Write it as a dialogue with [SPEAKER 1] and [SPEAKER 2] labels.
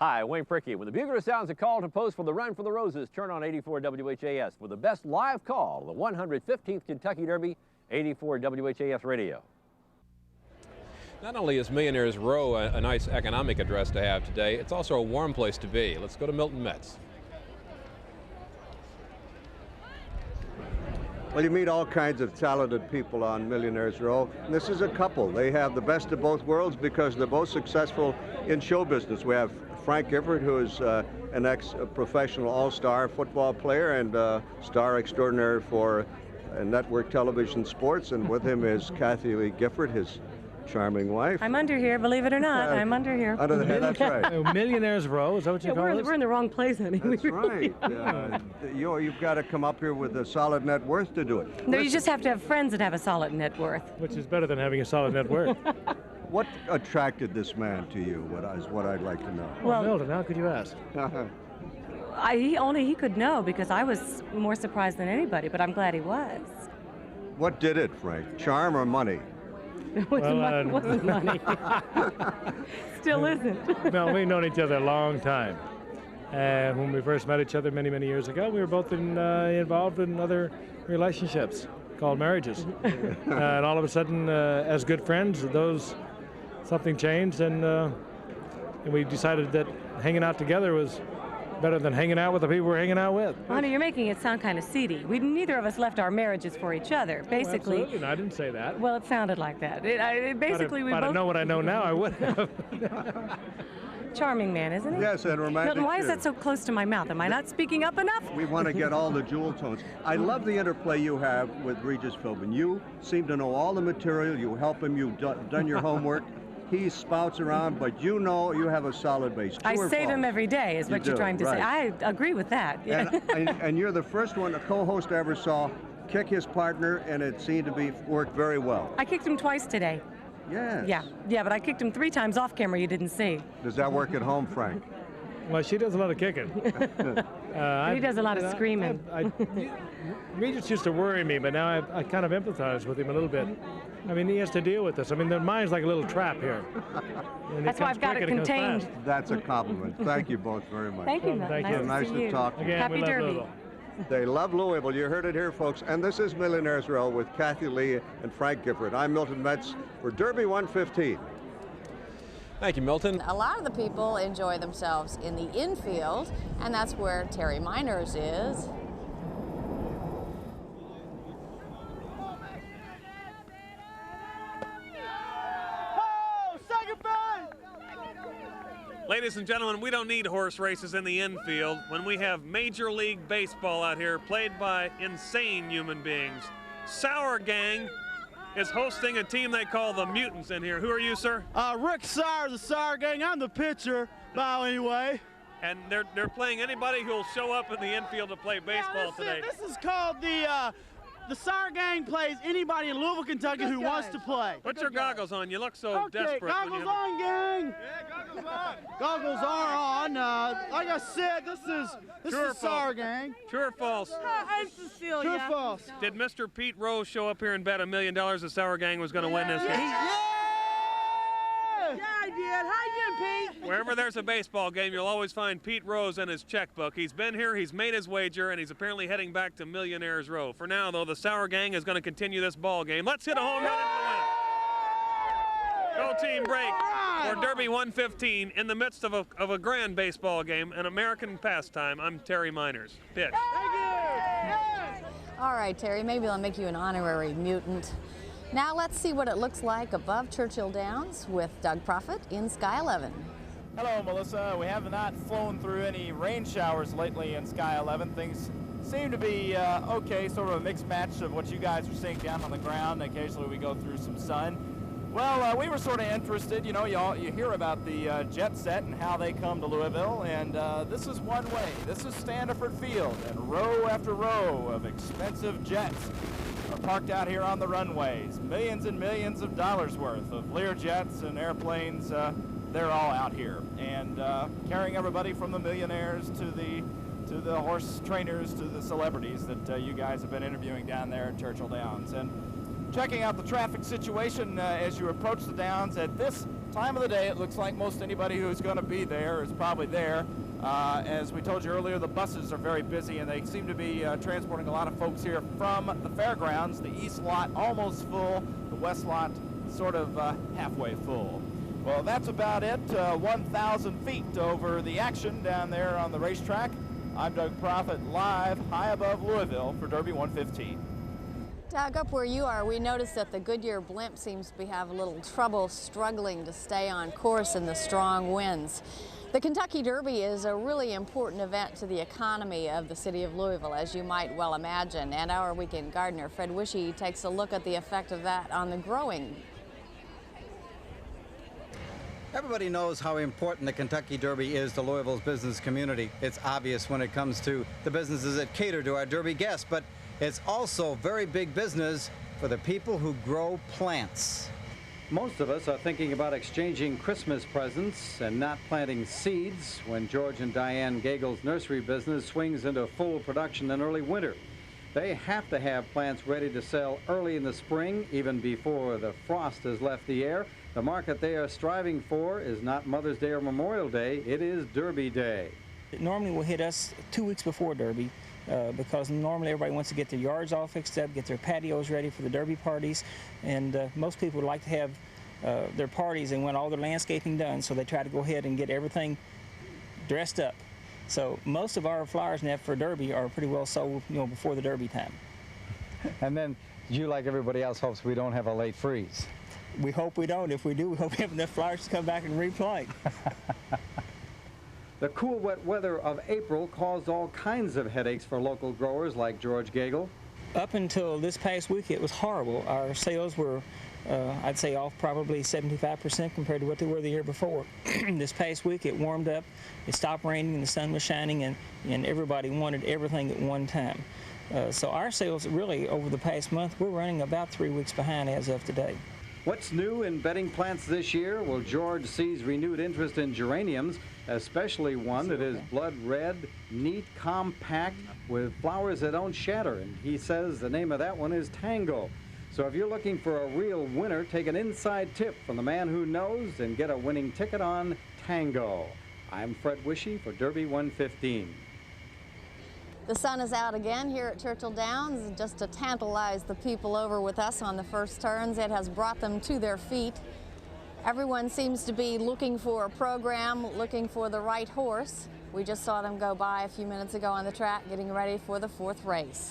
[SPEAKER 1] Hi, Wayne Perkey. When the bugler sounds a call to post for the Run for the Roses, turn on 84 WHAS for the best live call of the 115th Kentucky Derby, 84 WHAS Radio.
[SPEAKER 2] Not only is Millionaires Row a nice economic address to have today, it's also a warm place to be. Let's go to Milton Metz.
[SPEAKER 3] Well, you meet all kinds of talented people on Millionaires Row. And this is a couple. They have the best of both worlds because they're both successful in show business. We have Frank Gifford, who is an ex-professional all-star football player and star extraordinary for network television sports. And with him is Kathie Gifford, his charming wife.
[SPEAKER 4] I'm under here, believe it or not. I'm under here.
[SPEAKER 3] Under the head, that's right.
[SPEAKER 5] Millionaires Row, is that what you call it?
[SPEAKER 4] We're in the wrong place, honey.
[SPEAKER 3] That's right. You've got to come up here with a solid net worth to do it.
[SPEAKER 4] No, you just have to have friends that have a solid net worth.
[SPEAKER 5] Which is better than having a solid net worth.
[SPEAKER 3] What attracted this man to you, is what I'd like to know.
[SPEAKER 5] Well, Milton, how could you ask?
[SPEAKER 4] Only he could know, because I was more surprised than anybody, but I'm glad he was.
[SPEAKER 3] What did it, Frank? Charm or money?
[SPEAKER 4] It wasn't money. Still isn't.
[SPEAKER 5] No, we've known each other a long time. When we first met each other many, many years ago, we were both involved in other relationships called marriages. And all of a sudden, as good friends, something changed, and we decided that hanging out together was better than hanging out with the people we're hanging out with.
[SPEAKER 4] Honey, you're making it sound kind of seedy. Neither of us left our marriages for each other. Basically.
[SPEAKER 5] Absolutely, no, I didn't say that.
[SPEAKER 4] Well, it sounded like that. Basically,
[SPEAKER 5] if I know what I know now, I would have.
[SPEAKER 4] Charming man, isn't he?
[SPEAKER 3] Yes, and romantic.
[SPEAKER 4] Milton, why is that so close to my mouth? Am I not speaking up enough?
[SPEAKER 3] We want to get all the jewel tones. I love the interplay you have with Regis Philbin. You seem to know all the material. You help him. You've done your homework. He spouts around, but you know you have a solid base.
[SPEAKER 4] I save him every day, is what you're trying to say. I agree with that. Yeah.
[SPEAKER 3] And you're the first one, a co-host I ever saw, kick his partner, and it seemed to work very well.
[SPEAKER 4] I kicked him twice today.
[SPEAKER 3] Yes.
[SPEAKER 4] Yeah, but I kicked him 3 times off camera you didn't see.
[SPEAKER 3] Does that work at home, Frank?
[SPEAKER 5] Well, she does a lot of kicking.
[SPEAKER 4] He does a lot of screaming.
[SPEAKER 5] Regis used to worry me, but now I kind of empathize with him a little bit. I mean, he has to deal with this. I mean, the mind's like a little trap here.
[SPEAKER 4] That's why I've got it contained.
[SPEAKER 3] That's a compliment. Thank you both very much.
[SPEAKER 4] Thank you.
[SPEAKER 5] Thank you.
[SPEAKER 3] Nice to talk to you.
[SPEAKER 5] Again,
[SPEAKER 4] Happy Derby.
[SPEAKER 5] Louisville.
[SPEAKER 3] They love Louisville. You heard it here, folks. And this is Millionaires Row with Kathie Lee and Frank Gifford. I'm Milton Metz for Derby 115.
[SPEAKER 2] Thank you, Milton.
[SPEAKER 6] A lot of the people enjoy themselves in the infield, and that's where Terry Miners is.
[SPEAKER 7] Ladies and gentlemen, we don't need horse races in the infield when we have Major League Baseball out here played by insane human beings. Sour Gang is hosting a team they call the Mutants in here. Who are you, sir?
[SPEAKER 8] Rick Sauer, the Sour Gang. I'm the pitcher, by anyway.
[SPEAKER 7] And they're playing anybody who'll show up in the infield to play baseball today.
[SPEAKER 8] This is called the Sour Gang plays anybody in Louisville, Kentucky who wants to play.
[SPEAKER 7] Put your goggles on. You look so desperate.
[SPEAKER 8] Goggles on, gang. Yeah, goggles on. Goggles are on. Like I said, this is the Sour Gang.
[SPEAKER 7] True or false?
[SPEAKER 8] I'm Cecilia. True or false?
[SPEAKER 7] Did Mr. Pete Rose show up here and bet $1 million the Sour Gang was going to win this game?
[SPEAKER 8] Yeah, I did. How you doing, Pete?
[SPEAKER 7] Wherever there's a baseball game, you'll always find Pete Rose in his checkbook. He's been here, he's made his wager, and he's apparently heading back to Millionaires Row. For now, though, the Sour Gang is going to continue this ball game. Let's hit a home run and win. Go team break for Derby 115 in the midst of a grand baseball game, an American pastime. I'm Terry Miners. Pitch.
[SPEAKER 8] Thank you.
[SPEAKER 6] All right, Terry, maybe I'll make you an honorary mutant. Now let's see what it looks like above Churchill Downs with Doug Proffitt in Sky 11.
[SPEAKER 9] Hello, Melissa. We have not flown through any rain showers lately in Sky 11. Things seem to be okay, sort of a mixed match of what you guys are seeing down on the ground. Occasionally we go through some sun. Well, we were sort of interested, you know, you hear about the jet set and how they come to Louisville, and this is one way. This is Standiford Field, and row after row of expensive jets are parked out here on the runways. Millions and millions of dollars worth of Lear jets and airplanes, they're all out here, and carrying everybody from the millionaires to the horse trainers to the celebrities that you guys have been interviewing down there at Churchill Downs. And checking out the traffic situation as you approach the Downs at this time of the day, it looks like most anybody who's going to be there is probably there. As we told you earlier, the buses are very busy, and they seem to be transporting a lot of folks here from the fairgrounds. The east lot almost full, the west lot sort of halfway full. Well, that's about it. 1,000 feet over the action down there on the racetrack. I'm Doug Proffitt, live high above Louisville for Derby 115.
[SPEAKER 6] Doug, up where you are, we noticed that the Goodyear blimp seems to have a little trouble struggling to stay on course in the strong winds. The Kentucky Derby is a really important event to the economy of the city of Louisville, as you might well imagine, and our Weekend Gardiner Fred Wiche takes a look at the effect of that on the growing.
[SPEAKER 10] Everybody knows how important the Kentucky Derby is to Louisville's business community. It's obvious when it comes to the businesses that cater to our Derby guests, but it's also very big business for the people who grow plants. Most of us are thinking about exchanging Christmas presents and not planting seeds when George and Diane Gagel's nursery business swings into full production in early winter. They have to have plants ready to sell early in the spring, even before the frost has left the air. The market they are striving for is not Mother's Day or Memorial Day, it is Derby Day.
[SPEAKER 11] It normally will hit us 2 weeks before Derby because normally everybody wants to get their yards all fixed up, get their patios ready for the Derby parties, and most people would like to have their parties and want all their landscaping done, so they try to go ahead and get everything dressed up. So most of our flowers now for Derby are pretty well sold, before the Derby time.
[SPEAKER 10] And then you, like everybody else, hopes we don't have a late freeze.
[SPEAKER 11] We hope we don't. If we do, we hope we have enough flowers to come back and replant.
[SPEAKER 10] The cool, wet weather of April caused all kinds of headaches for local growers like George Gagel.
[SPEAKER 11] Up until this past week, it was horrible. Our sales were, I'd say, off probably 75% compared to what they were the year before. This past week, it warmed up, it stopped raining, and the sun was shining, and everybody wanted everything at one time. So our sales really, over the past month, we're running about 3 weeks behind as of today.
[SPEAKER 10] What's new in bedding plants this year? Well, George sees renewed interest in geraniums, especially one that is blood red, neat, compact, with flowers that don't shatter. And he says the name of that one is Tango. So if you're looking for a real winner, take an inside tip from the man who knows and get a winning ticket on Tango. I'm Fred Wiche for Derby 115.
[SPEAKER 6] The sun is out again here at Churchill Downs, just to tantalize the people over with us on the first turns. It has brought them to their feet. Everyone seems to be looking for a program, looking for the right horse. We just saw them go by a few minutes ago on the track, getting ready for the 4th race.